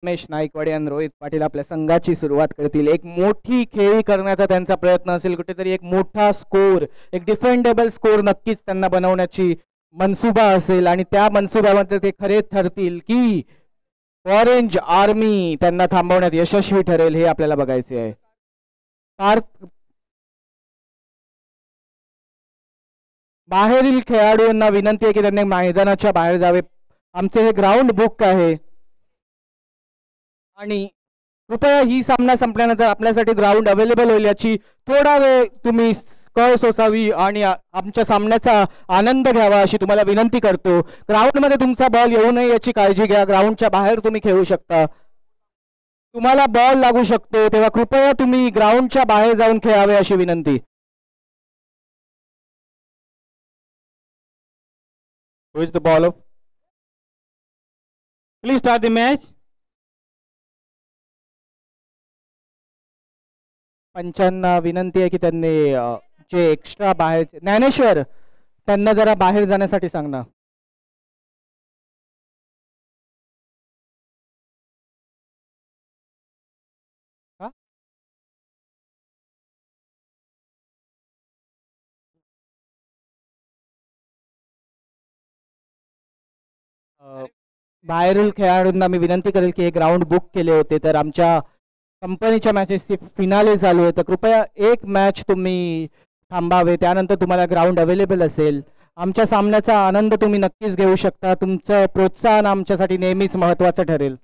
रमेश नाईकवाडे आणि रोहित पाटील आपल्या संघाची सुरुवात करतील. एक मोठी खेळी करण्याचा त्यांचा प्रयत्न असेल, कुठेतरी एक मोठा स्कोर, एक डिफेंडेबल स्कोर नक्कीच त्यांना बनवण्याची मनसुबा असेल आणि त्या मनसुब्यामध्ये ते खरे ठरतील की ऑरेंज आर्मी त्यांना थांबवण्यात यशस्वी ठरेल हे आपल्याला बघायचे आहे. बाहेरील खेळाडूंना विनंती आहे की त्यांनी मैदानाच्या बाहेर जावे. आमचे हे ग्राउंड बुक आहे आणि कृपया ही सामना संपल्यानंतर आपल्यासाठी ग्राउंड अवेलेबल होईल याची थोडा वेळ तुम्ही कळ सोसावी आणि आमच्या सामन्याचा आनंद घ्यावा अशी तुम्हाला विनंती करतो. ग्राउंडमध्ये तुमचा बॉल येऊ नये याची काळजी घ्या. ग्राउंडच्या बाहेर तुम्ही खेळू शकता. तुम्हाला बॉल लागू शकतो तेव्हा कृपया तुम्ही ग्राउंडच्या बाहेर जाऊन खेळावे अशी विनंती. Who is the ball of? Please start the match. पंचांना विनंती आहे की त्यांनी जे एक्स्ट्रा बाहेर ज्ञानेश्वर त्यांना जरा बाहेर जाण्यासाठी सांग ना. बाहेरील खेळाडूंना मी विनंती करेल की हे ग्राउंड बुक केले होते तर आमच्या कंपनीच्या मॅचेसची फिनाले चालू आहे तर कृपया एक मॅच तुम्ही थांबावे, त्यानंतर तुम्हाला ग्राउंड अवेलेबल असेल. आमच्या सामन्याचा आनंद तुम्ही नक्कीच घेऊ शकता. तुमचं प्रोत्साहन आमच्यासाठी नेहमीच महत्त्वाचं ठरेल.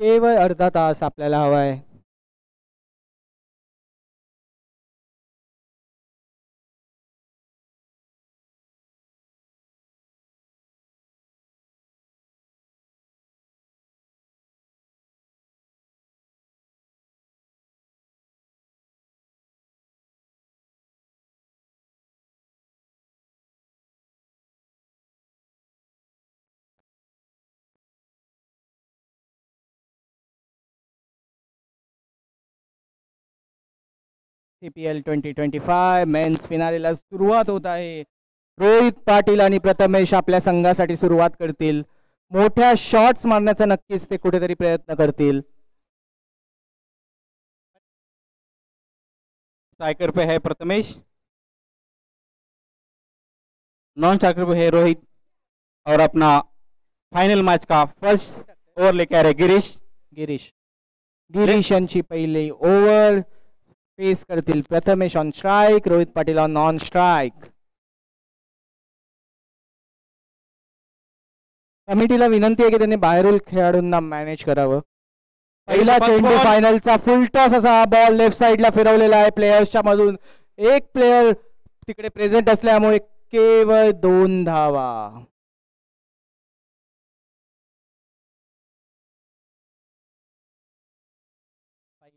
केवळ अर्धा तास आपल्याला हवा आहे. CPL 2025 मेन्स फिनालेला सुरुवात होत आहे. रोहित पाटील आणि प्रथमेश आपल्या संघासाठी सुरुवात करतील. मोठ्या शॉट्स मारण्याचा नक्कीच ते कुठेतरी प्रयत्न करतील. स्ट्राइकर पे है प्रथमेश, नॉन स्ट्राइकर पे है रोहित और अपना फाइनल मैच का फर्स्ट ओवर लेके आ रहे गिरीश यांची पहिली ओव्हर फेस करतील. Prathamesh on strike, Rohit Patil on non strike. कमिटीला विनंती आहे की त्यांनी बाहेरील खेळाडूंना मॅनेज करावं. पहिला चेंडू फायनलचा फुल टॉस असा बॉल लेफ्ट साइडला फिरवलेला आहे प्लेयर्सच्या मधून. एक प्लेयर तिकडे प्रेझेंट असल्यामुळे केवळ 2 धावा.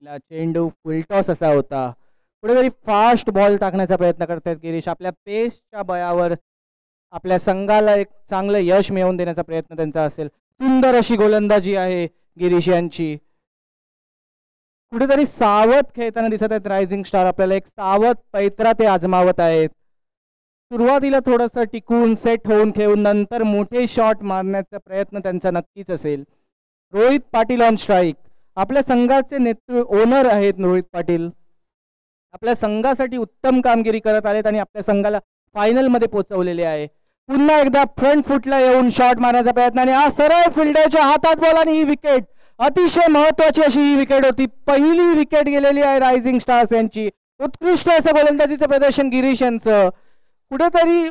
पहिला चेंडू फुल टॉस असा होता. कुठेतरी फास्ट बॉल टाकण्याचा प्रयत्न करतात गिरीश. आपल्या पेसच्या बळावर आपल्या संघाला एक चांगलं यश मिळवून देण्याचा प्रयत्न त्यांचा असेल. सुंदर अशी गोलंदाजी आहे गिरीश यांची. कुठेतरी सावध खेळताना दिसत आहेत रायझिंग स्टार. आपल्याला एक सावध पैत्रा ते आजमावत आहेत. सुरुवातीला थोडंसं टिकून सेट होऊन खेळून नंतर मोठे शॉट मारण्याचा प्रयत्न त्यांचा नक्कीच असेल. Rohit Patil on strike. आपल्या संघाचे ओनर आहेत रोहित पाटील. आपल्या संघासाठी उत्तम कामगिरी करत आलेत आणि आपल्या संघाला फायनल मध्ये पोहोचवलेले आहे. पुन्हा एकदा फ्रंट फुटला येऊन शॉट मारण्याचा प्रयत्न आणि हा सरळ फिल्डरच्या हातात बॉल आणि ही विकेट. अतिशय महत्वाची अशी ही विकेट होती. पहिली विकेट गेलेली आहे रायझिंग स्टार्स यांची. उत्कृष्ट असं गोलंदाजीचं प्रदर्शन गिरीश यांचं. कुठेतरी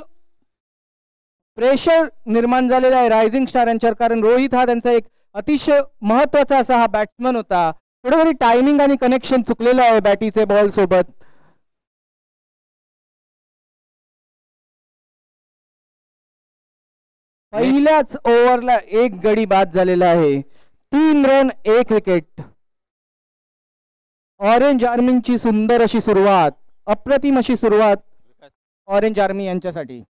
प्रेशर निर्माण झालेला आहे रायझिंग स्टार यांच्यावर, कारण रोहित हा त्यांचा एक अतिशय महत्वाचा असा हा बॅट्समन होता. कुठेतरी टायमिंग आणि कनेक्शन चुकलेलं आहे बॅटीचे बॉल सोबत. पहिल्याच ओव्हरला एक गडी बाद झालेला आहे. 3 रन 1 विकेट. ऑरेंज आर्मीची सुंदर अशी सुरुवात, अप्रतिम अशी सुरुवात ऑरेंज आर्मी यांच्यासाठी.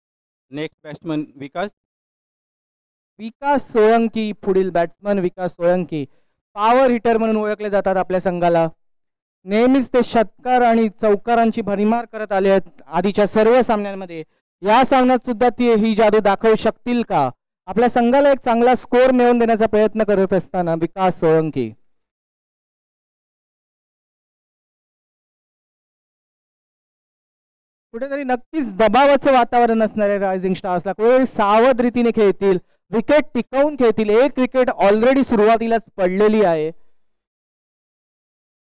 नेक्स्ट बॅट्समन विकास सोळंकी पुढील बॅट्समन विकास सोळंकी. पॉवर हिटर म्हणून ओळखले जातात आपल्या संघाला. नेहमीच ते षटकार आणि चौकारांची भरमार करत आले आहेत आधीच्या सर्व सामन्यांमध्ये. या सामन्यात सुद्धा ती ही जादू दाखवू शकतील का? आपल्या संघाला एक चांगला स्कोर मिळवून देण्याचा प्रयत्न करत असताना विकास सोळंकी. कुठेतरी नक्कीच दबावाचं वातावरण असणार आहे रायझिंग स्टार्सला. कुठेतरी सावध रीतीने खेळतील, विकेट टिकवून खेळतील. एक विकेट ऑलरेडी सुरुवातीलाच पडलेली आहे.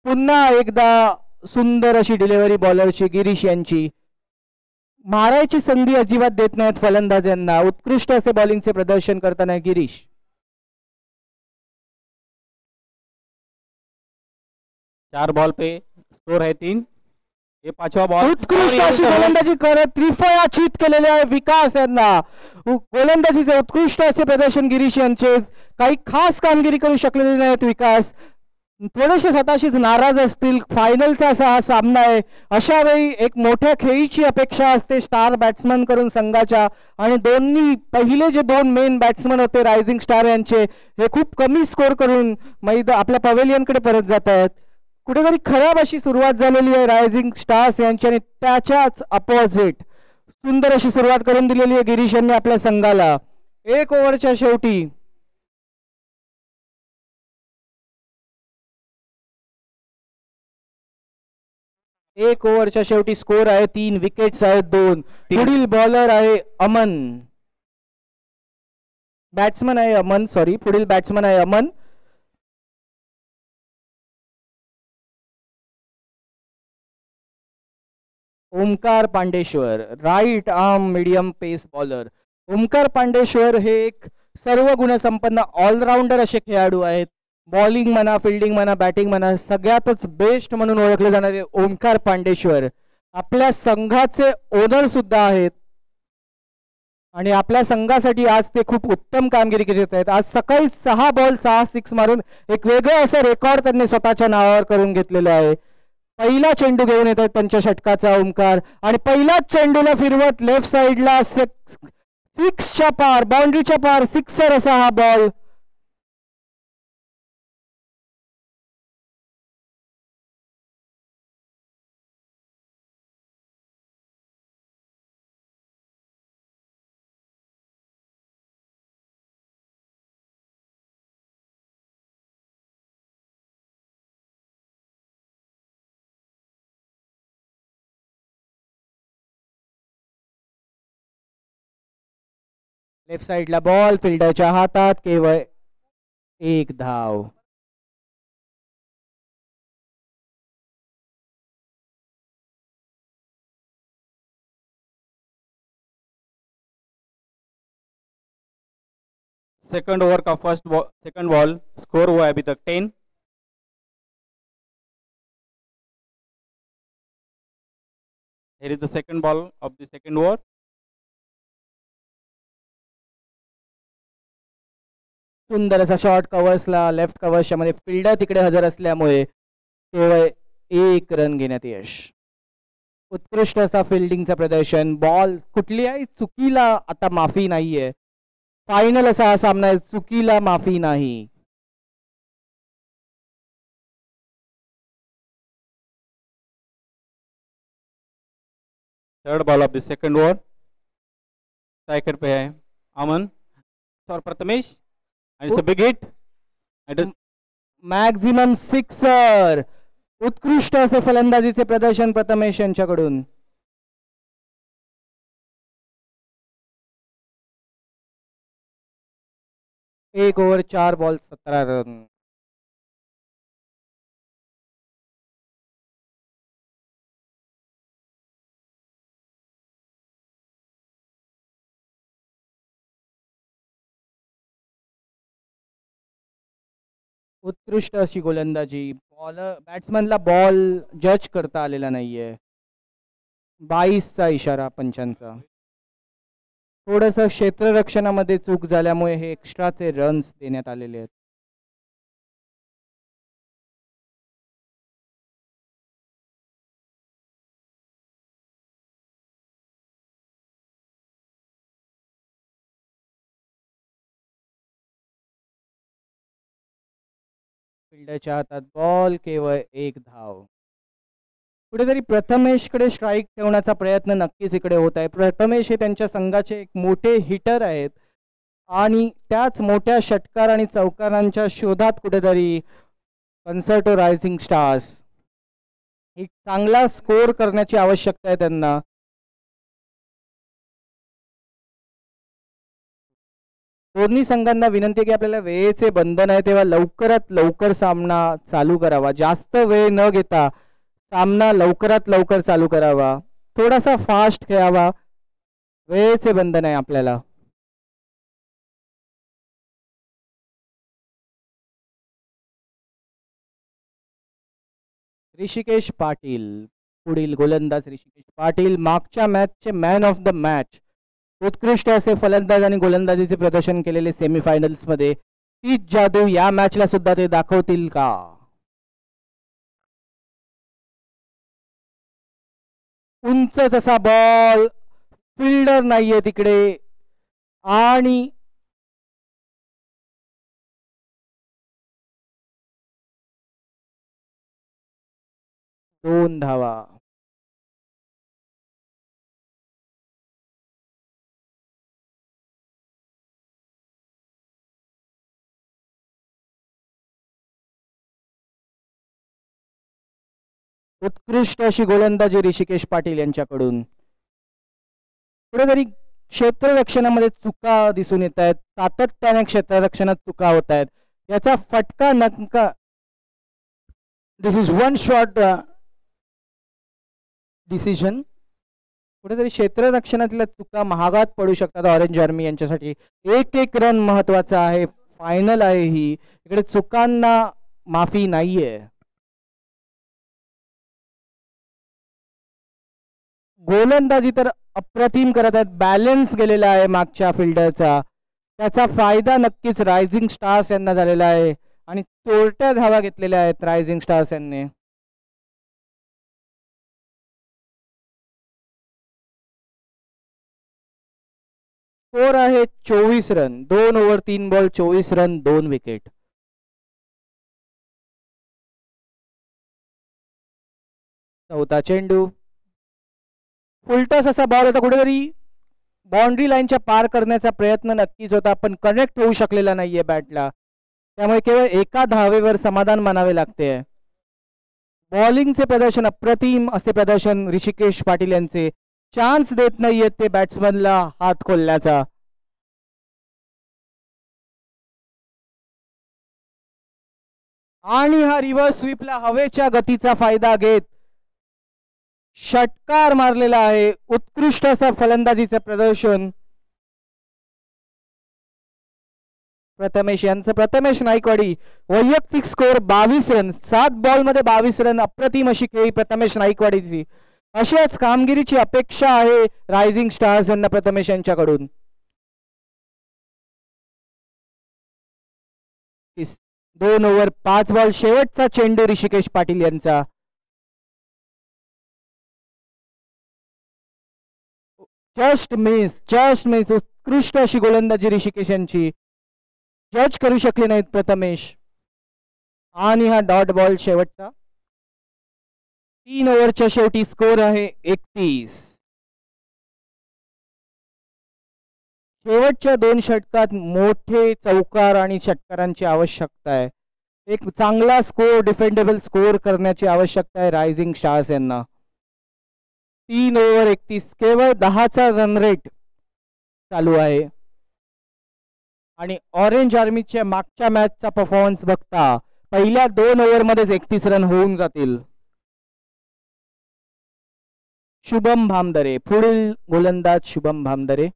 पुन्हा एकदा सुंदर अशी डिलिव्हरी बॉलरची गिरीश यांची. मारायची संधी अजिबात देत नाहीत फलंदाजांना. उत्कृष्ट असे बॉलिंगचे प्रदर्शन करताना गिरीश. चार बॉल पे स्कोर है 3. ये 5वां बॉल. उत्कृष्ट अशी गोलंदाजी करत त्रिफळाचीत केलेले आहे विकास यांना. गोलंदाजीचे उत्कृष्ट असे प्रदर्शन गिरीश यांचे. काही खास कामगिरी करू शकलेले नाहीत विकास. थोडेसे स्वतःशीच नाराज असतील. फायनलचा असा हा सामना आहे. अशा वेळी एक मोठ्या खेळीची अपेक्षा असते स्टार बॅट्समन करून संघाच्या. आणि पहिले जे 2 मेन बॅट्समन होते रायझिंग स्टार यांचे, हे खूप कमी स्कोर करून आपल्या पवेलियनकडे परत जात आहेत. कुठेतरी खराब अशी सुरुवात झालेली आहे रायझिंग स्टार्स यांची. आणि त्याच्याच अपोजिट सुंदर अशी सुरुवात करून दिलेली आहे गिरीश यांनी आपल्या संघाला. 1 ओव्हरच्या शेवटी स्कोर आहे 3. विकेट्स आहेत 2. पुढील बॉलर आहे अमन. बॅट्समन आहे अमन. सॉरी, पुढील बॅट्समन आहे Aman. Omkar Pandeshwar, right arm medium pace bowler. Omkar Pandeshwar हे एक सर्व गुणसंपन्न ऑलराऊंडर असे खेळाडू आहेत. बॉलिंग म्हणा, फिल्डिंग म्हणा, बॅटिंग म्हणा, सगळ्यातच बेस्ट म्हणून ओळखले जाणारे ओमकार पांडेश्वर आपल्या संघाचे ओनर सुद्धा आहेत. आणि आपल्या संघासाठी आज ते खूप उत्तम कामगिरी करत आहेत. आज सकाळी 6 बॉल 6 सिक्स मारून एक वेगळं असं रेकॉर्ड त्यांनी स्वतःच्या नावावर करून घेतलेलं आहे. पहिला चेंडू घेऊन येत आहेत त्यांच्या षटकाचा ओमकार. आणि पहिल्याच चेंडूला फिरवत लेफ्ट साइडला 6च्या पार, बाउंड्रीच्या पार, सिक्सर असा हा बॉल. लेफ्ट साइडला बॉल, फिल्डरच्या हातात, केवळ 1 धाव. सेकंड ओवर का सेकंड बॉल. स्कोर हुआ है अभी तक 10. Here is the second ball of the second over. सुंदर असा शॉर्ट कव्हर्सला लेफ्ट कव्हर्सच्या मध्ये फिल्डर तिकडे हजर असल्यामुळे केवळ 1 रन घेण्यात यश. उत्कृष्ट असा फिल्डिंगचा प्रदर्शन. बॉल कुठल्याही चुकीला आता माफी नाहीये. फायनल असा हा सामना आहे, चुकीला माफी नाही. Third ball of the second over. Striker पे है अमन और Prathamesh. And it's a big hit. Maximum sixer. उत्कृष्ट असे फलंदाजीचे प्रदर्शन प्रथमेश यांच्याकडून. एक ओव्हर 4 बॉल 17 रन. उत्कृष्ट अशी गोलंदाजी. बॅट्समनला बॉल जज करता आलेला नाहीये. 22चा इशारा पंचांचा. थोडंसं क्षेत्ररक्षणामध्ये चूक झाल्यामुळे हे एक्स्ट्राचे रन्स देण्यात आलेले आहेत. फिल्डरच्या हातात बॉल, केवळ एक धाव. कुठेतरी प्रथमेशकडे स्ट्राईक ठेवण्याचा प्रयत्न नक्कीच इकडे होत आहे. प्रथमेश हे त्यांच्या संघाचे एक मोठे हिटर आहेत आणि त्याच मोठ्या षटकार आणि चौकारांच्या शोधात कुठेतरी कन्सर्टो रायझिंग स्टार्स एक चांगला स्कोर करण्याची आवश्यकता आहे त्यांना. दोन्ही संघांना विनंती आहे की आपल्याला वेळेचे बंधन आहे तेव्हा लवकरात लवकर सामना चालू करावा. जास्त वेळ न घेता सामना लवकरात लवकर चालू करावा. थोडासा फास्ट खेळावा. वेळेचे बंधन आहे आपल्याला. ऋषिकेश पाटील पुढील गोलंदाज. ऋषिकेश पाटील मागच्या मॅचचे मॅन ऑफ द मॅच. उत्कृष्ट असे फलंदाज आणि गोलंदाजीचे प्रदर्शन केलेले सेमीफायनल्स मध्ये. तीच जादू या मॅचला सुद्धा ते दाखवतील का? उंचच असा बॉल, फिल्डर नाहीये तिकडे आणि दोन धावा. उत्कृष्ट अशी गोलंदाजी ऋषिकेश पाटील यांच्याकडून. कुठेतरी क्षेत्ररक्षणामध्ये चुका दिसून येत आहेत. सातत्याने क्षेत्ररक्षणात चुका होत आहेत. याचा फटका नक्का. This is one shot decision. कुठेतरी क्षेत्ररक्षणातल्या चुका महागात पडू शकतात ऑरेंज आर्मी यांच्यासाठी. एक एक रन महत्वाचा आहे. फायनल आहे ही. इकडे चुकांना माफी नाहीये. गोलंदाजी तर अप्रतिम करत आहेत. बॅलन्स गेलेला आहे मागच्या फिल्डरचा. त्याचा फायदा नक्कीच रायझिंग स्टार्स यांना झालेला आहे आणि चोरट्या धावा घेतलेल्या आहेत रायझिंग स्टार्स यांनी. स्कोर आहे 24 run. 2 over 3 ball 24 run 2 wicket. चौथा चेंडू. फुलटस असा बॉल होता. कुठेतरी बाउंड्री लाईनच्या पार करण्याचा प्रयत्न नक्कीच होता पण कनेक्ट होऊ शकलेला नाहीये बॅटला. त्यामुळे केवळ एका धावेवर समाधान मानावे लागते. बॉलिंगचे प्रदर्शन अप्रतिम असे प्रदर्शन ऋषिकेश पाटील यांचे. चान्स देत नाहीयेत ते बॅट्समनला हात खोलण्याचा. आणि हा रिव्हर्स स्वीपला हवेच्या गतीचा फायदा घेत षटकार मारलेला आहे. उत्कृष्ट असं फलंदाजीचं प्रदर्शन प्रथमेश यांचं. प्रथमेश नाईकवाडी वैयक्तिक स्कोर 22 रन. 7 बॉल मध्ये 22 रन. अप्रतिम अशी खेळी प्रथमेश नाईकवाडीची. अशाच कामगिरीची अपेक्षा आहे रायझिंग स्टार्स यांना प्रथमेश यांच्याकडून. 2 ओव्हर 5 बॉल शेवटचा चेंडू ऋषिकेश पाटील यांचा. Just miss. उत्कृष्ट अशी गोलंदाजी ऋषिकेश यांची. जज करू शकले नाहीत प्रथमेश. आणि हा डॉट बॉल शेवटचा. 3 ओव्हरच्या शेवटी स्कोर आहे 31. शेवटच्या 2 षटकात मोठे चौकार आणि षटकारांची आवश्यकता आहे. एक चांगला स्कोर डिफेंडेबल स्कोर करण्याची आवश्यकता आहे रायझिंग स्टार्स यांना. 3 ओव्हर 31 केवळ 10चा रन रेट चालू आहे आणि ऑरेंज आर्मीच्या मागच्या मॅचचा परफॉर्मन्स बघता पहिल्या 2 ओव्हर मध्येच 31 रन होऊन जातील. शुभम भामदरे पुढील गोलंदाज. शुभम भामदरे.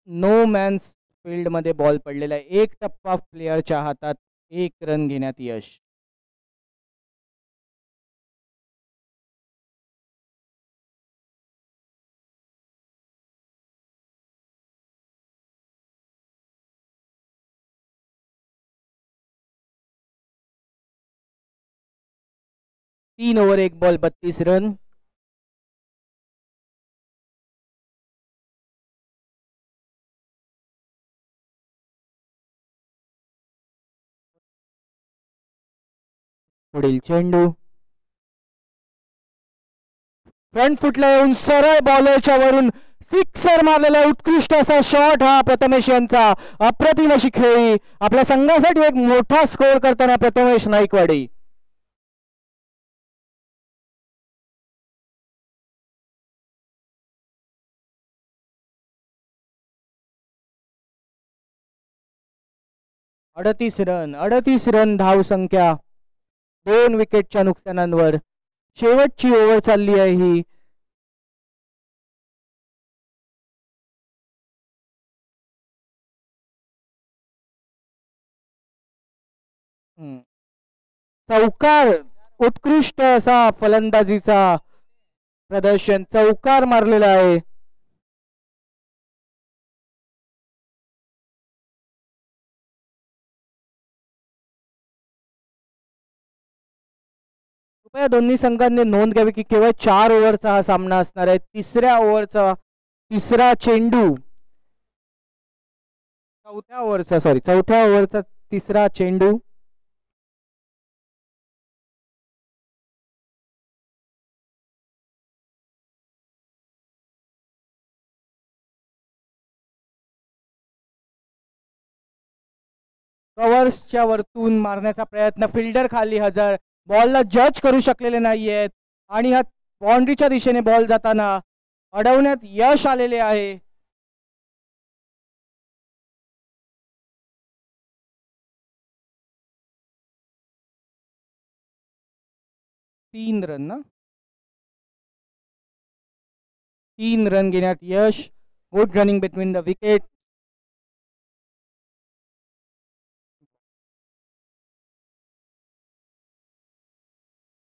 नो मॅन्स फील्ड मध्ये बॉल पडलेला आहे. एक टप्पा प्लेयरच्या हातात. 1 रन घेण्यात यश. 3 ओव्हर 1 बॉल 32 रन. पुढील चेंडू फ्रंट फुटला येऊन सरळ बॉलरच्या वरून सिक्सर मारलेला उत्कृष्ट असा शॉट हा प्रथमेश यांचा. अप्रतिम अशी खेळी. आपल्या संघासाठी एक मोठा स्कोर करताना प्रथमेश नाईकवाडी. अडतीस रन धाव संख्या. 2 विकेटच्या नुकसानांवर शेवटची ओव्हर चालली आहे ही. चौकार उत्कृष्ट असा फलंदाजीचा प्रदर्शन. चौकार मारलेला आहे. कृपया दोन्ही संघांनी नोंद घ्यावी की केवळ 4 ओव्हरचा हा सामना असणार आहे. तिसऱ्या ओव्हरचा तिसरा चेंडू चौथ्या ओव्हरचा तिसरा चेंडू. कव्हर्सच्या वरतून मारण्याचा प्रयत्न. फिल्डर खाली हजर. बॉलला जज करू शकलेले नाहीयेत आणि हा बाउंड्रीच्या दिशेने बॉल जाताना अडवण्यात यश आलेले आहे. तीन रन घेण्यात यश. Good running between the wicket.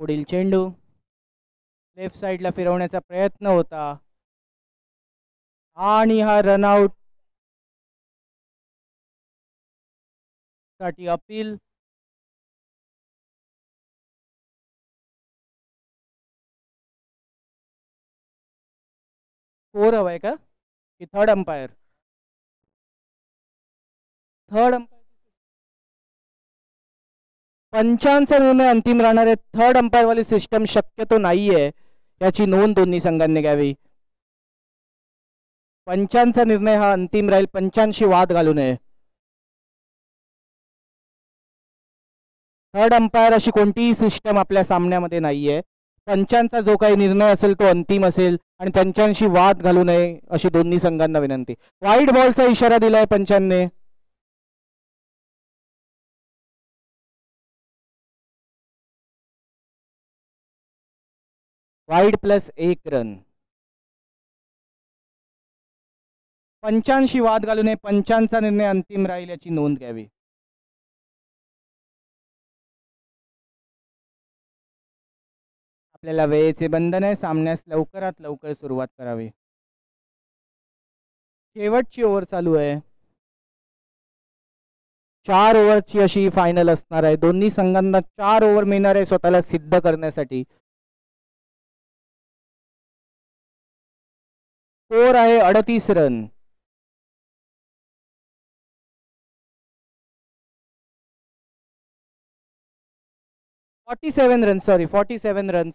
पुढील चेंडू लेफ्ट साइडला फिरवण्याचा प्रयत्न होता आणि हा रनआउट साठी अपील. स्कोर हवाय का की थर्ड अंपायर? पंचांचा निर्णय अंतिम राहणार आहे. थर्ड अंपायर वाली सिस्टम शक्यतो नाहीये, याची नोंद दोन्ही संघांनी घ्यावी. पंचांचा निर्णय हा अंतिम राहील. पंचांशी वाद घालू नये. थर्ड अंपायर अशी कोणतीही सिस्टम आपल्या सामन्यामध्ये नाहीये. पंचांचा जो काही निर्णय असेल तो अंतिम असेल आणि त्यांच्याशी वाद घालू नये अशी दोन्ही संघांना विनंती. वाईड बॉलचा इशारा दिलाय पंचांनी. Wide plus 1 run. पंचांशी वाद घालू नये. पंचांचा निर्णय अंतिम राहील याची नोंद घ्यावी. आपल्याला वेळेचे बंधन आहे. सामन्यास लवकरात लवकर सुरुवात करावी. शेवटची ओव्हर चालू आहे. 4 ओव्हरची अशी फायनल असणार आहे. दोन्ही संघांना 4 ओव्हर मिळणार आहे स्वतःला सिद्ध करण्यासाठी. स्कोर आहे 38 रन. Sorry 47 runs.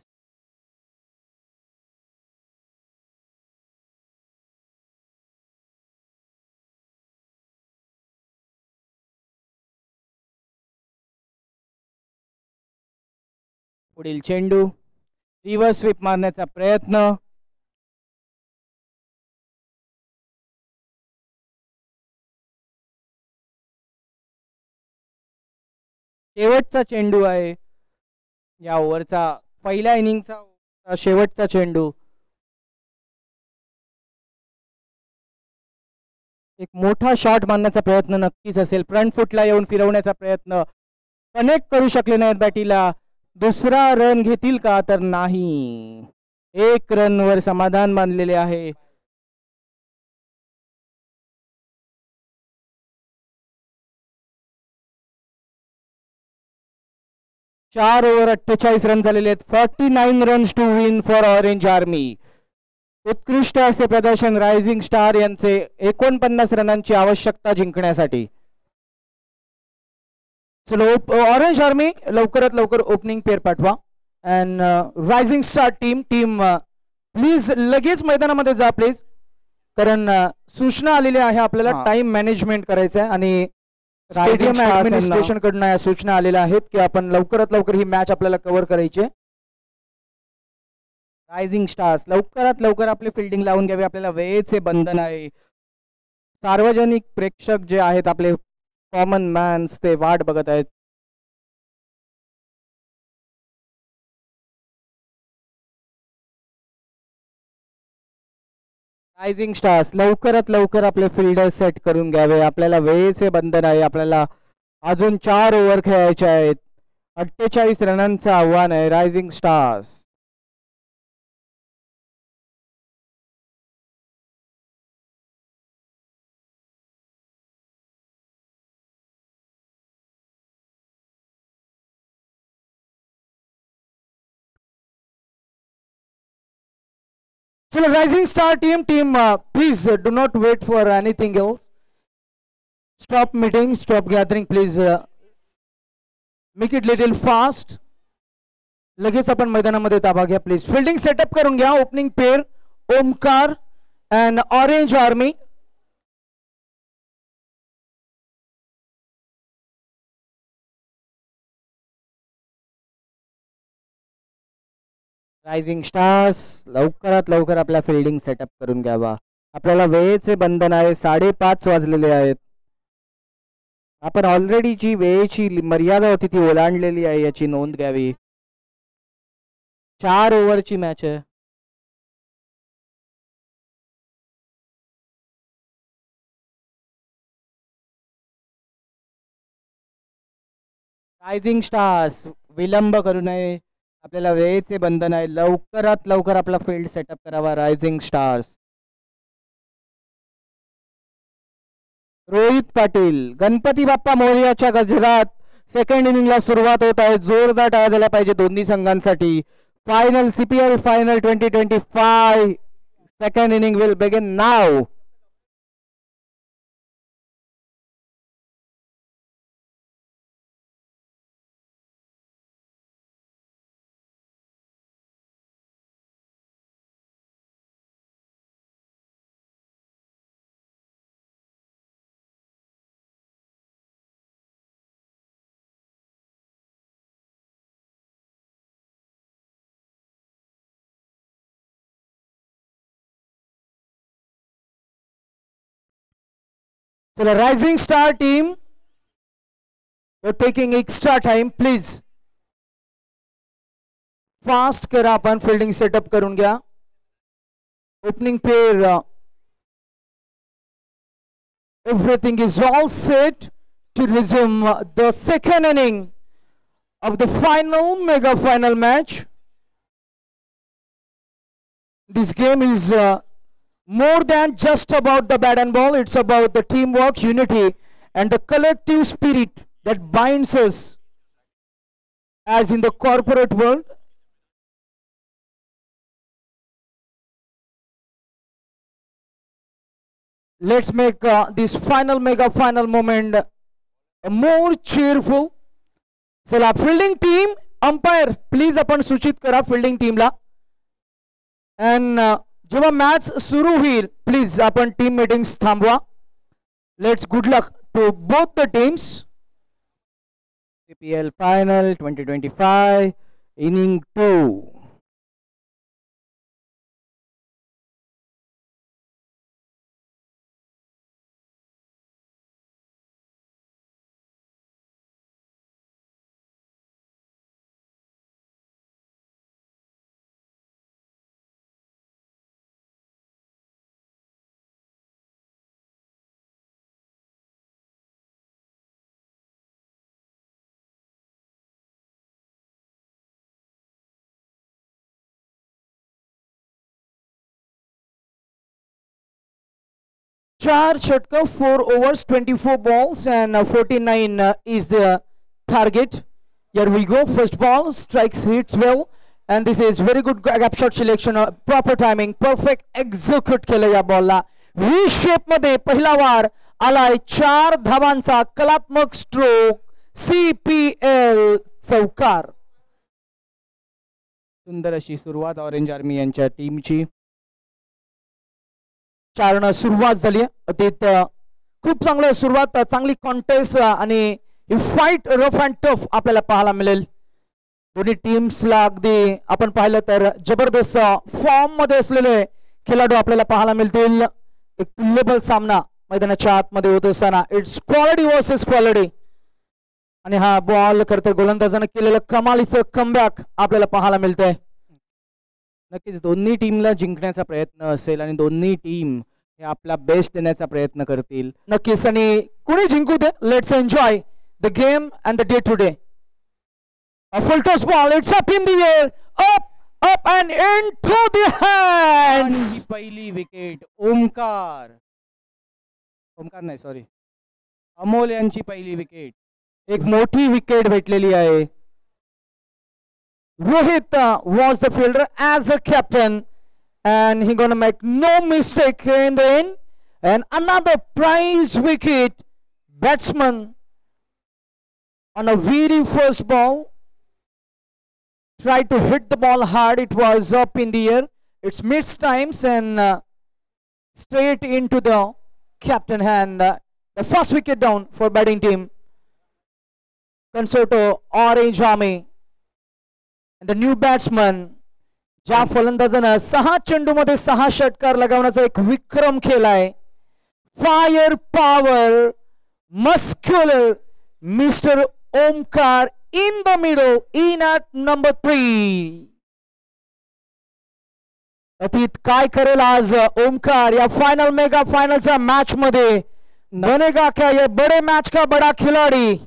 पुढील चेंडू रिव्हर्स स्वीप मारण्याचा प्रयत्न. शेवटचा चेंडू आहे या ओव्हरचा. पहिल्या इनिंगचा शेवटचा चेंडू. एक मोठा शॉट मारण्याचा प्रयत्न नक्कीच असेल. फ्रंट फुटला येऊन फिरवण्याचा प्रयत्न. कनेक्ट करू शकले नाहीत बॅटीला. दुसरा रन घेतील का तर नाही. 1 रनवर समाधान मानलेले आहे. 4 ओव्हर 48 रन झालेले आहेत. 49 runs to win for Orange Army. उत्कृष्ट असे प्रदर्शन रायझिंग स्टार यांचे 49 रनांची आवश्यकता जिंकण्यासाठी. चलो ऑरेंज आर्मी लवकरात लवकर ओपनिंग पेअर पाठवा. And rising star team please लगेच मैदानामध्ये जा प्लीज, कारण सूचना आलेली आहे आपल्याला टाइम मॅनेजमेंट करायचं आहे आणि स्टेडियम ऍडमिनिस्ट्रेशन कडून या सूचना आलेल्या आहेत की आपण लवकरात लवकर ही मॅच आपल्याला कव्हर करायची आहे. रायझिंग स्टार्स लवकरात लवकर आपली फिल्डिंग लावून घ्यावी. आपल्याला वेळेचे बंधन आहे. सार्वजनिक प्रेक्षक जे आहेत आपले कॉमन मॅन्स ते वाट बघत आहेत. रायझिंग स्टार्स लवकरात लवकर आपले फिल्डर सेट करून घ्यावे. आपल्याला वेळेचे बंधन आहे. आपल्याला अजून 4 ओव्हर खेळायचे आहेत. 48 रनांचं आव्हान आहे rising stars. So rising star team, please do not wait for anything else. Stop meeting, stop gathering, please. Make it little fast. लगेच आपण मैदानामध्ये ताबा घ्या प्लीज. फिल्डिंग सेटअप करून घ्या. Opening pair Omkar and orange army. Rising stars लवकरात लवकर आपला फिल्डिंग सेटअप करून घ्यावा. आपल्याला वेळेचे बंधन आहे. 5:30 वाजलेले आहेत. आपण ऑलरेडी जी वेळेची मर्यादा होती ती ओलांडलेली आहे याची नोंद घ्यावी. 4 ओव्हरची मॅच आहे. रायझिंग स्टार्स विलंब करू नये. आपल्याला वेळेचे बंधन आहे. लवकरात लवकर आपला फील्ड सेटअप करावा रायझिंग स्टार्स. रोहित पाटील गणपती बाप्पा मोरयाच्या गजरात सेकंड इनिंगला सुरुवात होत आहे. जोरदार टाळ्या झाल्या पाहिजे दोन्ही संघांसाठी. Final CPL final 2025 second inning will begin now. चला rising star team, you're taking extra time, please. Fast करा. आपण फिल्डिंग सेटअप करून घ्या. Opening pair everything is all set to resume the second inning of the final mega final match. This game is more than just about the bat and ball. It's about the teamwork, unity and the collective spirit that binds us as in the corporate world. Let's make this final mega final moment more cheerful. चला fielding team umpire please आपण सूचित करा fielding टीमला. And जेव्हा match सुरू होईल please आपण team meetings थांबवा. Let's good luck to both the teams. CPL final 2025 inning 2. चार षटक 4 overs 24 balls and 49 is the target. Here we go. First ball, strikes, hits well. And this is very good gap shot selection. Proper timing. Perfect execute केलं या बॉलला. V shape मध्ये पहिला वार आलाय 4 धावांचा कलात्मक stroke. CPL चौकार. सुंदर अशी सुरुवात ऑरेंज आर्मी यांच्या टीमची. 4 सुरुवात झाली. अतीत खूप चांगलं सुरुवात, चांगली कॉन्टेस्ट आणि ही फाईट रफ अँड टफ आपल्याला पाहायला मिळेल. दोन्ही टीम्सला अगदी आपण पाहिलं तर जबरदस्त फॉर्म मध्ये असलेले खेळाडू आपल्याला पाहायला मिळतील. एक तुल्यबल सामना मैदानाच्या आतमध्ये होत असताना इट्स क्वालिटी वर्सेस क्वालिटी. आणि हा बॉल करतर गोलंदाजानं केलेलं कमालीचं कमबॅक आपल्याला पाहायला मिळतंय. नक्कीच दोन्ही टीमला जिंकण्याचा प्रयत्न असेल आणि दोन्ही टीम हे आपला बेस्ट देण्याचा प्रयत्न करतील. नक्कीच आणि कुणी जिंकू दे. Let's enjoy the game and the day today. A full toss ball, it's up in the air, up and into the hands. पहिली विकेट ओमकार नाही सॉरी अमोल यांची पहिली विकेट. एक मोठी विकेट भेटलेली आहे. Rohit was the fielder as a captain and he gonna make no mistake in the end. And another prize wicket. Batsman on a very first ball tried to hit the ball hard. It was up in the air. It's missed times and straight into the captain hand. The first wicket down for batting team. Concerto Orange Army. And the new batsman ज्या फलंदाजानं 6 चेंडूमध्ये 6 षटकार लगावण्याचा एक विक्रम केलाय. Fire power muscular mister Omkar in the middle, in at number 3. अतीत काय करेल आज ओमकार या final mega फाइनलच्या match मध्ये. बनेगा क्या ये बड़े मैच का बड़ा खिलाड़ी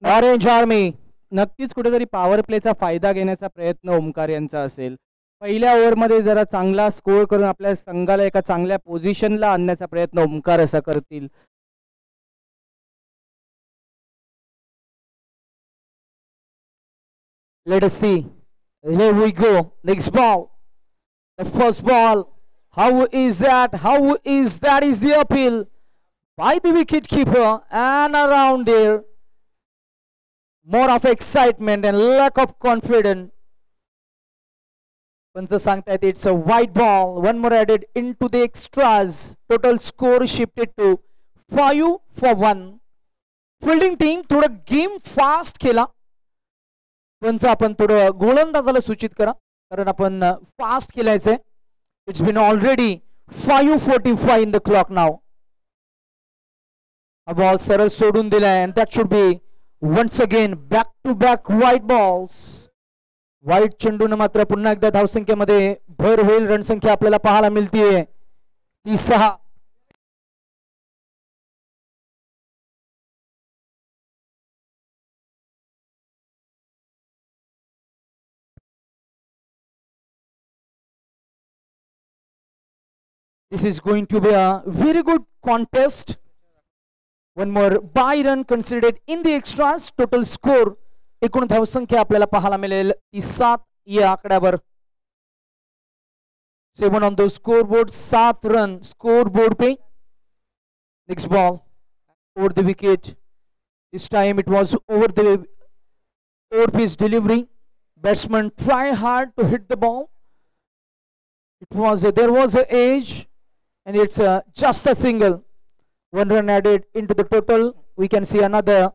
ऑरेंज आर्मी. नक्कीच कुठेतरी पॉवर प्लेचा फायदा घेण्याचा प्रयत्न ओमकार यांचा असेल. पहिल्या ओव्हरमध्ये जरा चांगला स्कोर करून आपल्या संघाला एका चांगल्या पोझिशनला आणण्याचा प्रयत्न ओमकार असा करतील. Let us see. Here we go. Next ball. The first ball. How is that? How is that? Is the appeal by the wicket keeper and around there. More of excitement and lack of confidence. Panch sangtayat it's a white ball. One more added into the extras. Total score shifted to 5-1. Fielding team थोड़ा game fast खेला. पंच आपण थोडं गोलंदाजाला सूचित करा कारण आपण fast खेळायचंय. It's been already 5:45 in the clock now. हा बॉल सरळ सोडून दिलाय and that should be once again back to back white balls. वाईट चेंडून मात्र पुन्हा एकदा धावसंख्येमध्ये भर होईल. रणसंख्या आपल्याला पाहायला मिळतीये 36. This is going to be a very good contest. One more by run considered in the extras. Total score एकूण धावसंख्या आपल्याला पाहायला मिळेल 7 या आकड्यावर. 7 on the scoreboard. 7 run scoreboard pay. Next ball over the wicket. This time it was over the pitch delivery. Batsman try hard to hit the ball. There was a edge. And it's just a single. 1 run added into the total. We can see another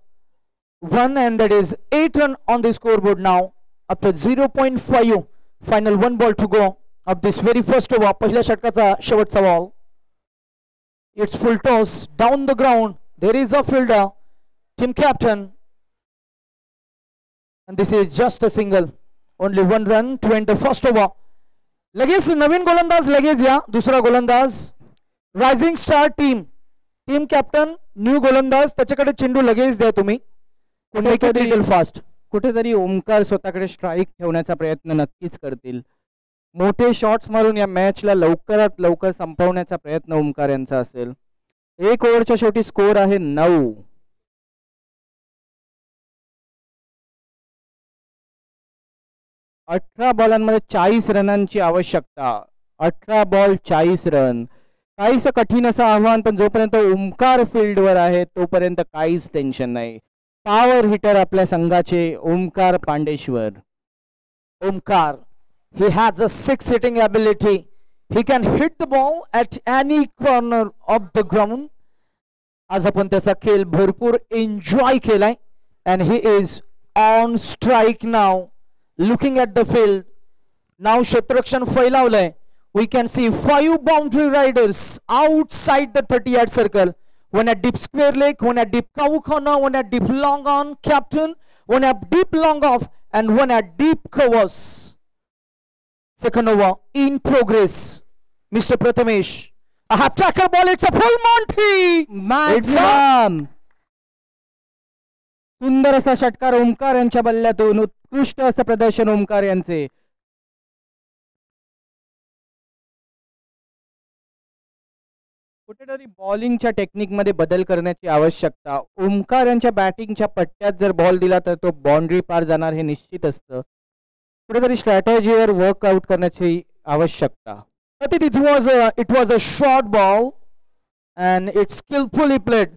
1 and that is 8 run on the scoreboard now. After 0.5. Final 1 ball to go of this very first over. पहिल्या षटकाचा शेवटचा ball. It's full toss down the ground. There is a fielder. Team captain. And this is just a single. Only 1 run to end the first over. लगेच नवीन गोलंदाज लगेच या. दुसरा गोलंदाज rising star team captain new गोलंदाज त्याच्याकडे चेंडू लगेच द्या तुम्ही. फास्ट. कुठेतरी ओमकार स्वतःकडे स्ट्राईक ठेवण्याचा प्रयत्न नक्कीच करतील. मोठे शॉट्स मारून या मॅचला लवकरात लवकर संपवण्याचा प्रयत्न ओमकार यांचा असेल. 1 ओव्हरच्या शेवटी स्कोर आहे 9. 18 बॉलांमध्ये 40 रनांची आवश्यकता. 18 बॉल 40 रन. काहीसं कठीण असं आव्हान, पण जोपर्यंत ओमकार फील्डवर आहे तोपर्यंत काहीच टेन्शन नाही. पॉवर हिटर आपल्या संघाचे Omkar Pandeshwar. Omkar, he has a six hitting ability. He can hit the ball at any corner of the ground. आज आपण त्याचा खेळ भरपूर एन्जॉय केलाय. And he is on strike now. Looking at the field. Now क्षेत्ररक्षण फैलावलंय. We can see 5 boundary riders outside the 30-yard circle. One at deep square leg, one at deep cow corner, one at deep long on captain, one at deep long off, and one at deep covers. Second over in progress. Mr. Prathamesh. A half tackle ball. It's a full Monty. It's a maximum. सुंदर असा षटकार ओमकार यांच्या बल्ल्यातून. उत्कृष्ट असं प्रदर्शन ओमकार यांचे. कुठेतरी बॉलिंगच्या टेक्निकमध्ये बदल करण्याची आवश्यकता. ओमकार यांच्या बॅटिंगच्या पट्ट्यात जर बॉल दिला तर तो बाउंड्री पार जाणार हे निश्चित असतं. कुठेतरी स्ट्रॅटेजीवर वर्कआउट करण्याची आवश्यकता. It was a short ball, and it's skillfully played,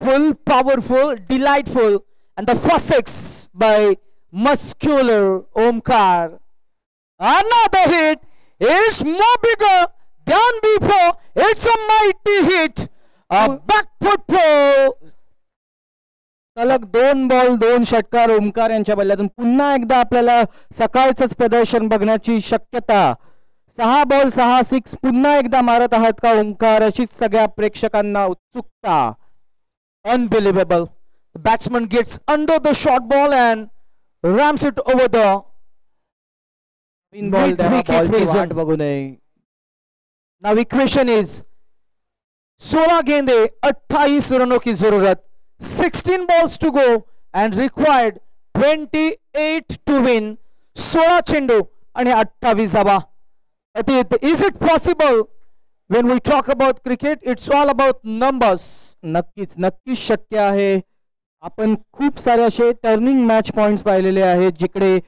full, powerful, delightful, and the first six by muscular Omkar. Another hit. It's more bigger than before. It's a mighty hit. A back foot throw. सलग 2 ball 2 षटकार ओमकार यांच्या बल्ल्यातून. पुन्हा एकदा आपल्याला सकाळचंच प्रदर्शन बघण्याची शक्यता. 6 ball 6 six पुन्हा एकदा मारत आहात का ओमकार, अशीच सगळ्या प्रेक्षकांना उत्सुकता. Unbelievable. The batsman gets under the short ball and rams it over the ball mid-wicket बॉलची region. वाट बघू नये. Now equation is 16 गेंदे 28 रनों की जरूरत. 16 balls to go and required 28 to win. 16 चेंडू आणि 28 धावा. Is it possible? When we talk about cricket, it's all about numbers. नक्कीच नक्कीच शक्य आहे. आपण खूप सारे असे टर्निंग मॅच पॉइंट्स पाहिलेले आहेत जिकडे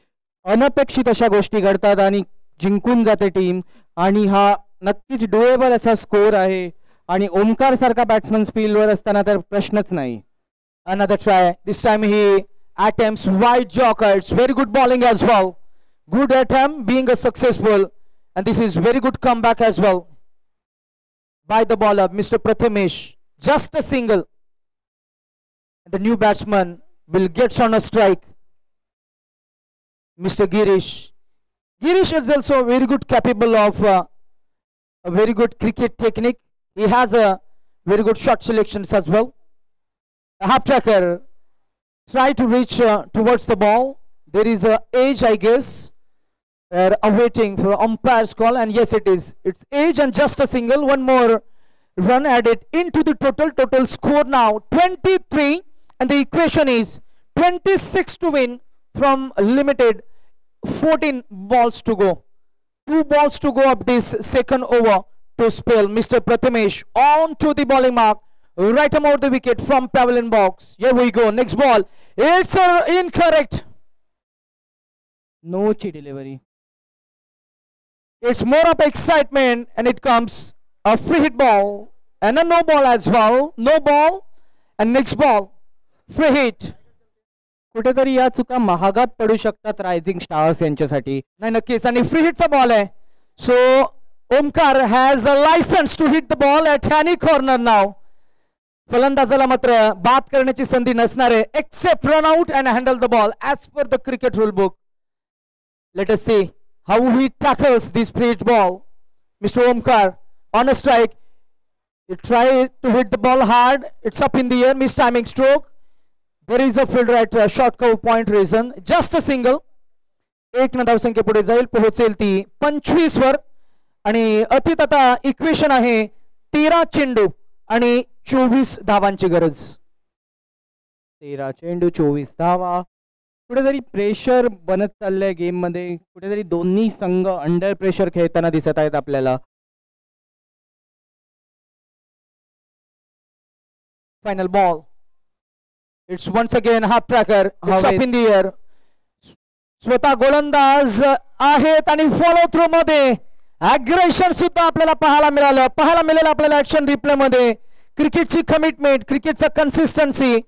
अनपेक्षित अशा गोष्टी घडतात आणि जिंकून जाते टीम. आणि हा नक्कीच डुएबल असा स्कोर आहे. आणि ओमकार सारखा बॅट्समन फील्डवर असताना तर प्रश्नच नाही. Another try. This time he attempts wide yorker. It's very good bowling as well. Good attempt being a successful. And this is very good comeback as well by the bowler, Mr. Prathamesh. Just a single. The new batsman will get on a strike. Mr. Girish. Girish is also very good, capable of a very good cricket technique. He has a very good shot selections as well. A half tracker. Try to reach towards the ball. There is a edge, I guess. Awaiting for umpire's call, and yes, it is. It's edge and just a single. One more run added into the total score now 23, and the equation is 26 to win from limited. 14 balls to go. 2 balls to go up this second over to spell. Mr. Prathamesh on to the bowling mark. Right about the wicket from pavilion box. Here we go. Next ball. It's incorrect. No ची delivery. It's more of excitement, and it comes a free hit ball and a no ball as well. No ball and next ball. Free hit. कुठेतरी या चुका महागात पडू शकतात rising stars यांच्यासाठी. नाही नक्कीच, आणि फ्री हिटचा बॉल आहे. So Omkar has a licence to hit the ball at any corner now. फलंदाजाला मात्र बाद करण्याची संधी नसणार आहे, except run out and handle the ball as per the cricket rule book. Let us see how he tackles this free hit ball. Mr. Omkar on a strike. He tried to hit the ball hard. It's up in the air. Mistiming stroke. There is a fielder at short cover point reason. Just a single. एक न धावसंख्या पुढे जाईल, पोहोचेल ती 25 वर. आणि अतित आता इक्वेशन आहे 13 चेंडू आणि 24 धावांची गरज. 13 चेंडू 24 धावा. कुठेतरी प्रेशर बनत चाललंय गेम मध्ये. कुठेतरी दोन्ही संघ अंडर प्रेशर खेळताना दिसत आहेत आपल्याला. Final ball. It's once again half tracker. It's up in the air. स्वतः गोलंदाज आहेत आणि फॉलो थ्रू मध्ये अग्रेशन सुद्धा आपल्याला पाहायला मिळेल आपल्याला ऍक्शन रिप्ले मध्ये. क्रिकेटची कमिटमेंट, क्रिकेटचा कन्सिस्टन्सी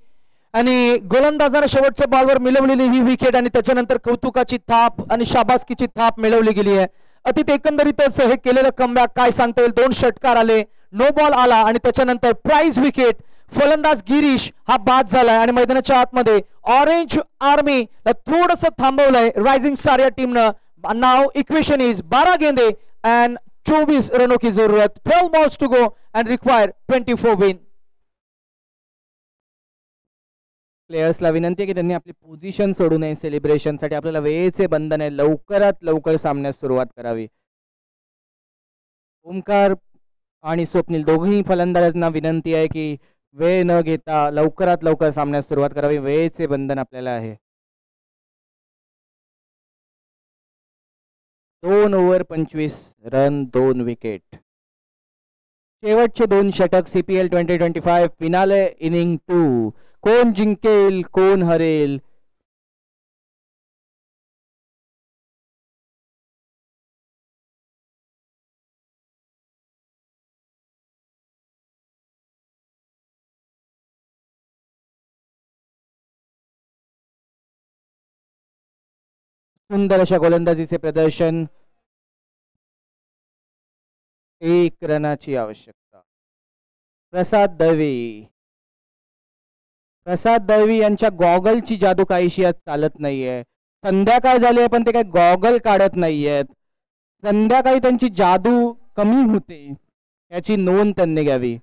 आणि गोलंदाजाने शेवटच्या बॉलवर मिळवलेली ही विकेट आणि त्याच्यानंतर कौतुकाची थाप आणि शाबासकीची थाप मिळवली गेली आहे. अतित एकंदरीतच हे केलेलं कमबॅक काय सांगता येईल. 2 षटकार आले, नो बॉल आला आणि त्याच्यानंतर प्राइज विकेट. फलंदाज गिरीश हा बाद झालाय आणि मैदानाच्या आतमध्ये ऑरेंज आर्मी थोडस थांबवलंय रायझिंग स्टार या टीमनं. नाव इक्वेशन इज 12 गेंदे and 24 रनों की जरूरत. 12 balls to go and require 24 win. प्लेयर्सला विनंती आहे की त्यांनी आपली पोझिशन सोडू नये. सेलिब्रेशन साठी आपल्याला वेळेचे बंधन आहे. लवकरात लवकर सामन्यास सुरुवात करावी. ओमकार आणि स्वप्नील दोघेही फलंदाजांना विनंती आहे की वेळ न घेता लवकरात लवकर सामन्यास सुरुवात करावी. वेळेचे बंधन आपल्याला आहे. 2 ओव्हर 25 रन 2 विकेट. शेवटचे 2 षटक CPL 2025 फिनाले इनिंग 2. कोण जिंकेल कोण हरेल. सुंदर अशा गोलंदाजीचे प्रदर्शन. 1 रनाची आवश्यकता. प्रसाद दळवी यांच्या गॉगलची जादू काहीशी आज चालत नाहीये. संध्याकाळ झाली आहे पण ते काही गॉगल काढत नाहीयेत. संध्याकाळी त्यांची जादू कमी होते याची नोंद त्यांनी घ्यावी.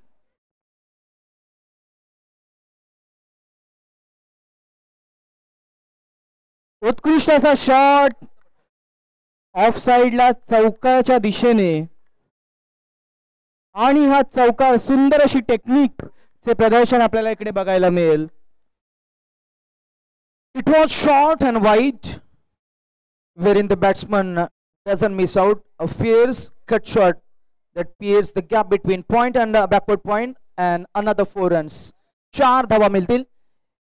उत्कृष्ट असा शॉट ऑफ साइडला चौकाच्या दिशेने आणि हा चौकार सुंदर अशी टेक्निक चे प्रदर्शन आपल्याला इकडे बघायला मिळेल. It was short and wide, wherein the batsman doesn't miss out. A fierce cut shot that pierces the gap between point and backward point, and another 4 runs. 4 धावा मिळतील.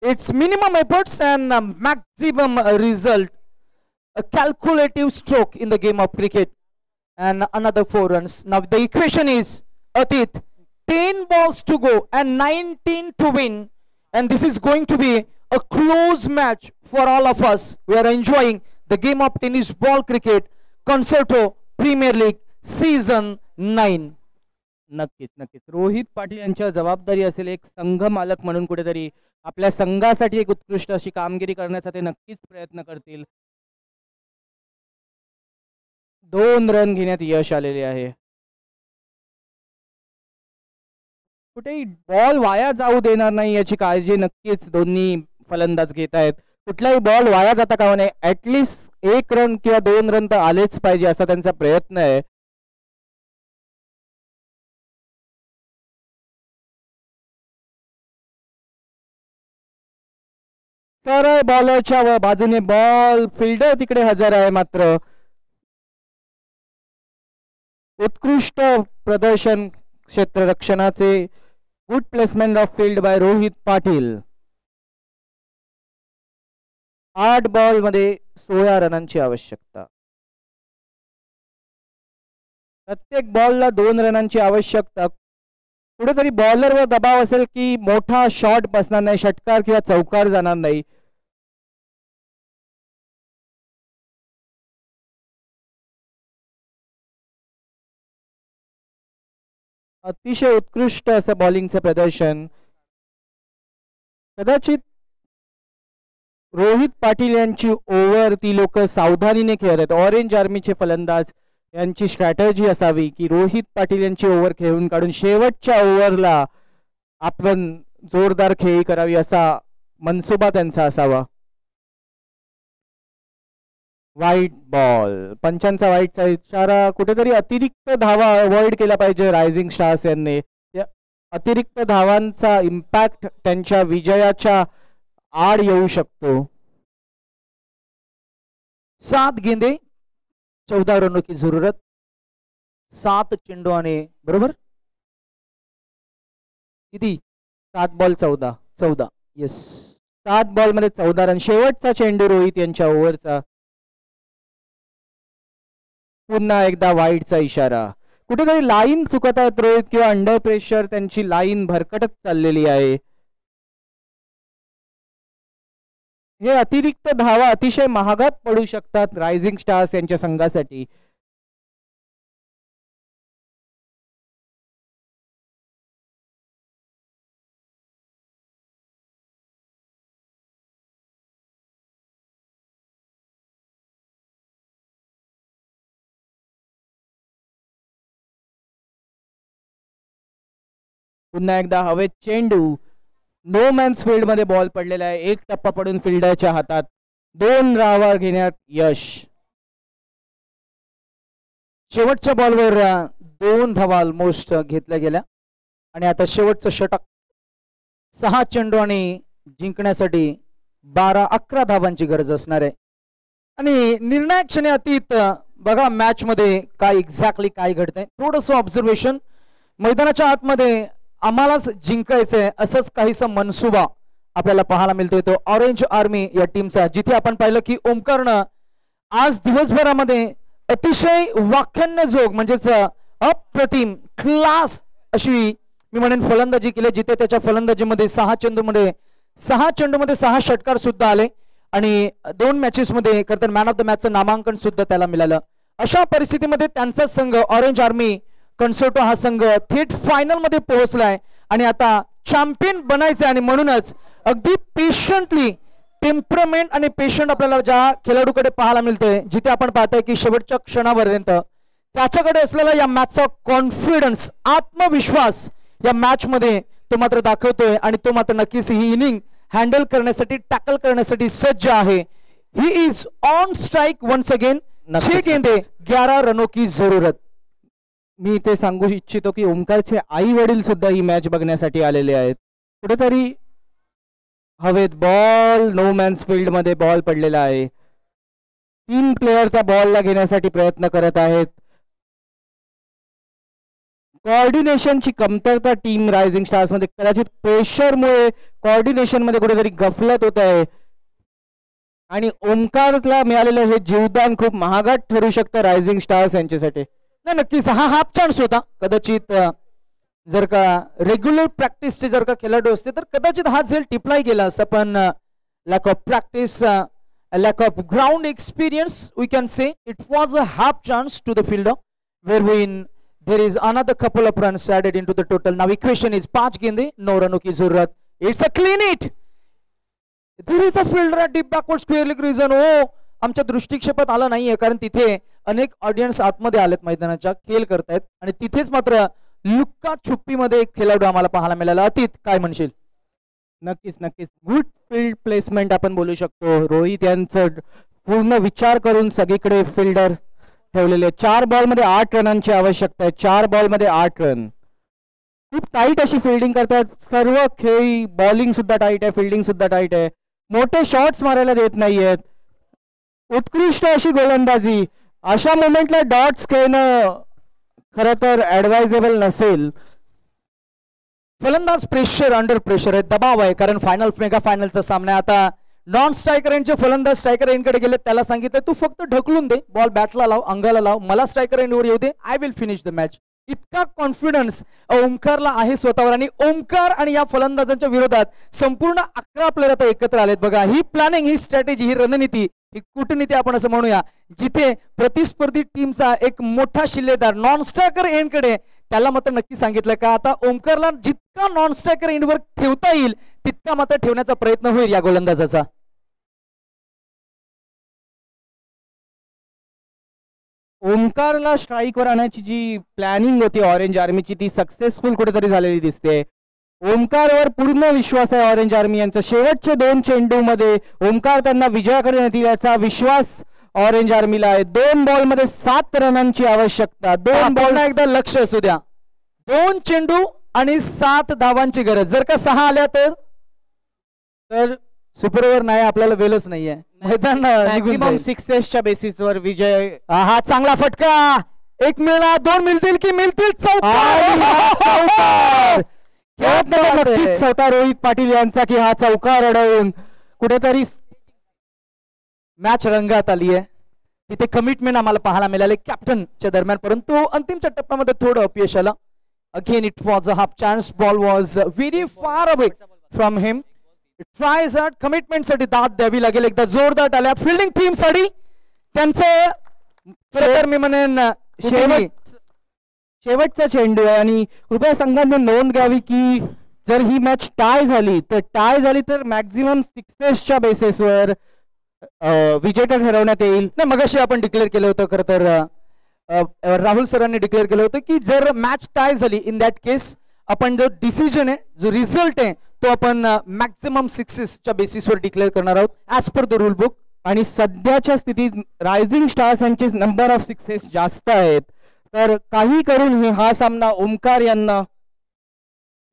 It's minimum efforts and maximum result. A calculative stroke in the game of cricket, and another 4 runs. Now the equation is Atit, 10 balls to go and 19 to win, and this is going to be a close match for all of us. We are enjoying the game of tennis ball cricket, Concerto Premier League Season 9. नक्कीच नक्कीच रोहित पाटील यांच्या जबाबदारी असेल एक संघ मालक म्हणून कुठेतरी आपल्या संघासाठी एक उत्कृष्ट अशी कामगिरी करण्याचा ते नक्कीच प्रयत्न करतील. 2 रन घेण्यात यश आलेले आहे. कुठेही बॉल वाया जाऊ देणार नाही याची काळजी नक्कीच दोन्ही फलंदाज घेत आहेत. कुठलाही बॉल वाया जाता कामा नये. ऍटलिस्ट 1 रन किंवा 2 रन तर आलेच पाहिजे असा त्यांचा प्रयत्न आहे. सरळ बॉलरच्या बाजूने बॉल, फिल्डर तिकडे हजर आहे. मात्र उत्कृष्ट प्रदर्शन क्षेत्ररक्षणाचे. Good placement of field by Rohit Patil. 8 ball मध्ये 16 रनांची आवश्यकता. प्रत्येक बॉलला 2 रनांची आवश्यकता. कुठेतरी बॉलरवर दबाव असेल की मोठा शॉट बसणार नाही, षटकार किंवा चौकार जाणार नाही. अतिशय उत्कृष्ट असं बॉलिंगचं प्रदर्शन. कदाचित रोहित पाटील यांची ओव्हर ती लोक सावधानीने खेळत आहेत. ऑरेंज आर्मीचे फलंदाज यांची स्ट्रॅटजी असावी की रोहित पाटील यांची ओव्हर खेळून काढून शेवटच्या ओव्हरला आपण जोरदार खेळी करावी असा मनसुबा त्यांचा असावा. वाईट बॉल. पंचांचा वाईटचा इशारा. कुठेतरी अतिरिक्त धावा अवॉइड केला पाहिजे रायझिंग स्टार्स यांनी. अतिरिक्त धावांचा इम्पॅक्ट त्यांच्या विजयाच्या आड येऊ शकतो. 7 गेंदे 14 रनों की जरूरत. 7 चेंडू आणि बरोबर किती 7 बॉल 14. येस 7 बॉल मध्ये 14 रन. शेवटचा चेंडू रोहित यांच्या ओव्हरचा. पुन्हा एकदा वाईडचा इशारा. कुठेतरी लाईन चुकत आहेत रोहित किंवा अंडर प्रेशर त्यांची लाईन भरकटत चाललेली आहे. हे अतिरिक्त धावा अतिशय महागात पडू शकतात रायझिंग स्टार्स यांच्या संघासाठी. पुन्हा एकदा हवेत चेंडू. नो मॅन्स फील्ड मध्ये बॉल पडलेला आहे. एक टप्पा पडून फिल्डरच्या हातात. 2 धावा घेण्यात यश. शेवटच्या बॉलवर 2 धावा ऑलमोस्ट घेतल्या गेल्या आणि आता शेवटचं षटक. 6 चेंडू आणि जिंकण्यासाठी 12-11 धावांची गरज असणार आहे. आणि निर्णायक क्षणी अतीत बघा मॅच मध्ये काय एक्झॅक्टली काय घडतंय. थोडंसं ऑब्झर्वेशन. मैदानाच्या आतमध्ये आम्हालाच जिंकायचंय असंच काहीसा मनसुबा आपल्याला पाहायला मिळतोय तो ऑरेंज आर्मी या टीमचा. जिथे आपण पाहिलं की ओमकारनं आज दिवसभरामध्ये अतिशय वाख्यान्यजोग म्हणजेच अप्रतिम क्लास अशी मी म्हणेन फलंदाजी केली. जिथे त्याच्या फलंदाजीमध्ये 6 चेंडूमध्ये 6 षटकार सुद्धा आले आणि 2 मॅचेस मध्ये खरं मॅन ऑफ द मॅचचं नामांकन सुद्धा त्याला मिळालं. अशा परिस्थितीमध्ये त्यांचा संघ ऑरेंज आर्मी कन्सोटो हा संघ थेट फायनल मध्ये पोहोचलाय आणि आता चॅम्पियन बनायचं. आणि म्हणूनच अगदी पेशंटली टेम्परमेंट आणि पेशंट आपल्याला ज्या खेळाडूकडे पाहायला मिळतंय. जिथे आपण पाहतोय की शेवटच्या क्षणापर्यंत त्याच्याकडे असलेला या मॅचचा कॉन्फिडन्स आत्मविश्वास या मॅच मध्ये तो मात्र दाखवतोय आणि तो मात्र नक्कीच ही इनिंग हँडल करण्यासाठी टॅकल करण्यासाठी सज्ज आहे. He is on strike once again. 6 गेंदे 11 रनों की जरूरत. मी ते सांगू इच्छितो की ओमकारचे आई वडील सुद्धा ही मॅच बघण्यासाठी आलेले आहेत. कुठेतरी हवेत बॉल नो मॅन्स फील्ड मध्ये बॉल पडलेला आहे. 3 प्लेयर त्या बॉलला घेण्यासाठी प्रयत्न करत आहेत. कोऑर्डिनेशनची कमतरता टीम रायझिंग स्टार्स मध्ये. कदाचित प्रेशरमुळे कोऑर्डिनेशन मध्ये कुठेतरी गफलत होत आहे आणि ओमकारला मिळालेलं हे जीवदान खूप महागात ठरू शकतं रायझिंग स्टार्स यांच्यासाठी. नाही नक्कीच हा हाफ चान्स होता. कदाचित जर का रेग्युलर प्रॅक्टिसचे जर का खेळाडू असते तर कदाचित हा झेल टिपलाही गेला असता. पण lack of practice lack of ground experience we can say it was a half chance to the fielder where in there is another couple of runs added into the total. Now equation is 5 गेंदे 9 रनों की जरूरत. It's a clean hit. There is a fielder at deep backward square leg region. आमच्या दृष्टिक्षेपात आला नाहीये कारण तिथे अनेक ऑडियन्स आतमध्ये आलेत मैदानाच्या खेळ करतायत आणि तिथेच मात्र लुक्का छुप्पी मध्ये एक खेळाडू आम्हाला पाहायला मिळाला. अतीत काय म्हणशील? नक्कीच गुड फील्ड प्लेसमेंट आपण बोलू शकतो. रोहित यांचं पूर्ण विचार करून सगळीकडे फिल्डर ठेवलेले. 4 बॉल मध्ये 8 रनांची आवश्यकता आहे. 4 बॉल मध्ये 8 रन. खूप टाईट अशी फिल्डिंग करतात सर्व खेळी. बॉलिंग सुद्धा टाईट आहे, फिल्डिंग सुद्धा टाईट आहे. मोठे शॉट्स मारायला देत नाहीयेत. उत्कृष्ट अशी गोलंदाजी. अशा मोमेंटला डॉट्स खेळणं खरं तर ऍडवायझेबल नसेल. फलंदाज प्रेशर अंडर प्रेशर आहे, दबाव आहे कारण फायनल मेगा फायनलचा सामना. आता नॉन स्ट्रायकर एंडचे फलंदाज स्ट्रायकर एंडकडे गेले. त्याला सांगितलं तू फक्त ढकलून दे, बॉल बॅटला लाव, अंगाला लाव, मला स्ट्रायकर एंडवर येऊ दे, I will finish the match. इतका कॉन्फिडन्स ओमकारला आहे स्वतःवर. आणि ओमकार आणि या फलंदाजांच्या विरोधात संपूर्ण 11 प्लेयर आता एकत्र आलेत. बघा ही प्लॅनिंग, ही स्ट्रॅटेजी, ही रणनीती, ही कूटनीती आपण असं म्हणूया. जिथे प्रतिस्पर्धी टीमचा एक मोठा शिल्लेदार नॉन स्ट्रायकर एंडकडे, त्याला मात्र नक्की सांगितलं का आता ओमकारला जितका नॉन स्ट्रायकर एंडवर ठेवता येईल तितका मात्र ठेवण्याचा प्रयत्न होईल या गोलंदाजाचा. ओमकारला स्ट्राईकवर आणण्याची जी प्लॅनिंग होती ऑरेंज आर्मीची ती सक्सेसफुल कुठेतरी झालेली दिसते. ओमकारवर पूर्ण विश्वास आहे ऑरेंज आर्मी यांचा. शेवटचे 2 चेंडू मध्ये ओमकार त्यांना विजयाकडे नेतील याचा विश्वास ऑरेंज आर्मीला आहे. 2 बॉल मध्ये 7 रनांची आवश्यकता. 2 बॉल एकदा लक्ष असू द्या. 2 चेंडू आणि 7 धावांची गरज. जर का 6 आल्या तर सुपर ओव्हर नाही, आपल्याला वेलच नाहीये. मैदान मॅक्सिमम 6च्या बेसिसवर विजय. हा चांगला फटका. 1 मिळणार, 2 मिळतील की मिळतील? चौकार. नक्कीच चौथा रोहित पाटील यांचा की हा चौकार अडवून कुठेतरी मॅच रंगात आली आहे. तिथे कमिटमेंट आम्हाला पाहायला मिळाले कॅप्टनच्या दरम्यान, परंतु अंतिमच्या टप्प्यामध्ये थोडं अपयश आलं. Again it was a half chance, ball was very far away from him. Try साठी कमिटमेंटसाठी दाद द्यावी लागेल. एकदा जोरदार आल्या फिल्डिंग टीम साठी. त्यांचं खरं तर मी म्हणेन शेवटचा चेंडू आहे आणि कृपया संघाने नोंद घ्यावी की जर ही मॅच टाय झाली तर मॅक्झिमम सिक्सेसच्या बेसिसवर विजेता ठरवण्यात येईल. नाही, मगाशी आपण डिक्लेअर केलं होतं खरं तर राहुल सरांनी डिक्लेअर केलं होतं की जर मॅच टाय झाली इन दॅट केस आपण जो डिसिजन आहे, जो रिझल्ट आहे, तो आपण मॅक्झिमम सिक्सेसच्या बेसिसवर डिक्लेअर करणार आहोत as per the rule book. आणि सध्याच्या स्थितीत रायझिंग स्टार्स यांचे नंबर ऑफ सिक्सेस जास्त आहेत, तर काही करून हा सामना ओमकार यांना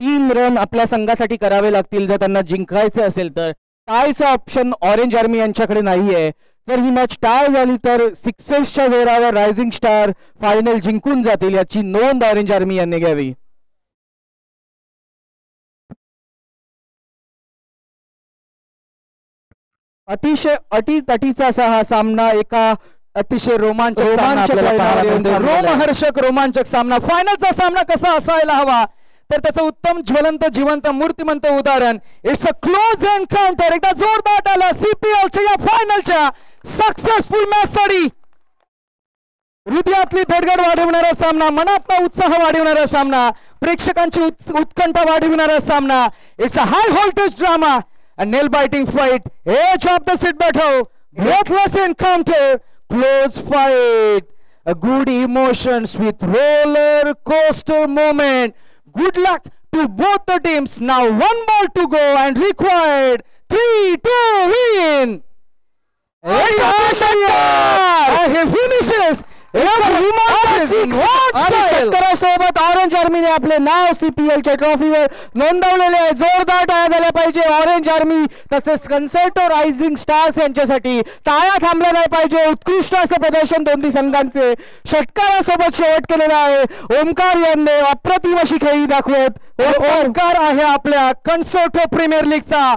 3 रन आपल्या संघासाठी करावे लागतील जर त्यांना जिंकायचं असेल तर. टायचा ऑप्शन ऑरेंज आर्मी यांच्याकडे नाहीये. जर ही मॅच टाय झाली तर सिक्सेसच्या जोरावर रायझिंग स्टार फायनल जिंकून जातील, याची नोंद ऑरेंज आर्मी यांनी घ्यावी. अतिशय अटीतटीचा असा हा सामना, एका अतिशय रोमहर्षक रोमांचक सामना. फायनलचा सामना कसा असायला हवा तर त्याचं उत्तम ज्वलंत जिवंत मूर्तिमंत उदाहरण. It's a close encounter. एकदा जोरदार आला CPL च्या या फायनलच्या सक्सेसफुल मॅच साठी. हृदयातली धडधड वाढवणारा सामना, मनातला उत्साह वाढवणारा सामना, प्रेक्षकांची उत्कंठा वाढवणारा सामना. It's a high voltage drama, a nail biting fight, edge of the seat battle, breathless encounter, close fight, a good emotions with roller coaster moment. Good luck to both the teams. Now 1 ball to go and required 3-2 win. And he finishes. शेतकऱ्यासोबत orange आर्मीने आपले नाव CPL च्या ट्रॉफीवर नोंदवलेले आहे. जोरदार टाळ्या झाल्या पाहिजे ऑरेंज आर्मी तसेच कन्सर्टो रायझिंग स्टार्स यांच्यासाठी. टाळ्या थांबल्या नाही पाहिजे. उत्कृष्ट असं प्रदर्शन दोन्ही संघांचे षटकारासोबत शेवट केलेला आहे. ओमकार यांनी अप्रतिम अशी खेळी दाखवत. ओमकार आहे आपल्या कन्सर्टो प्रीमियर लीगचा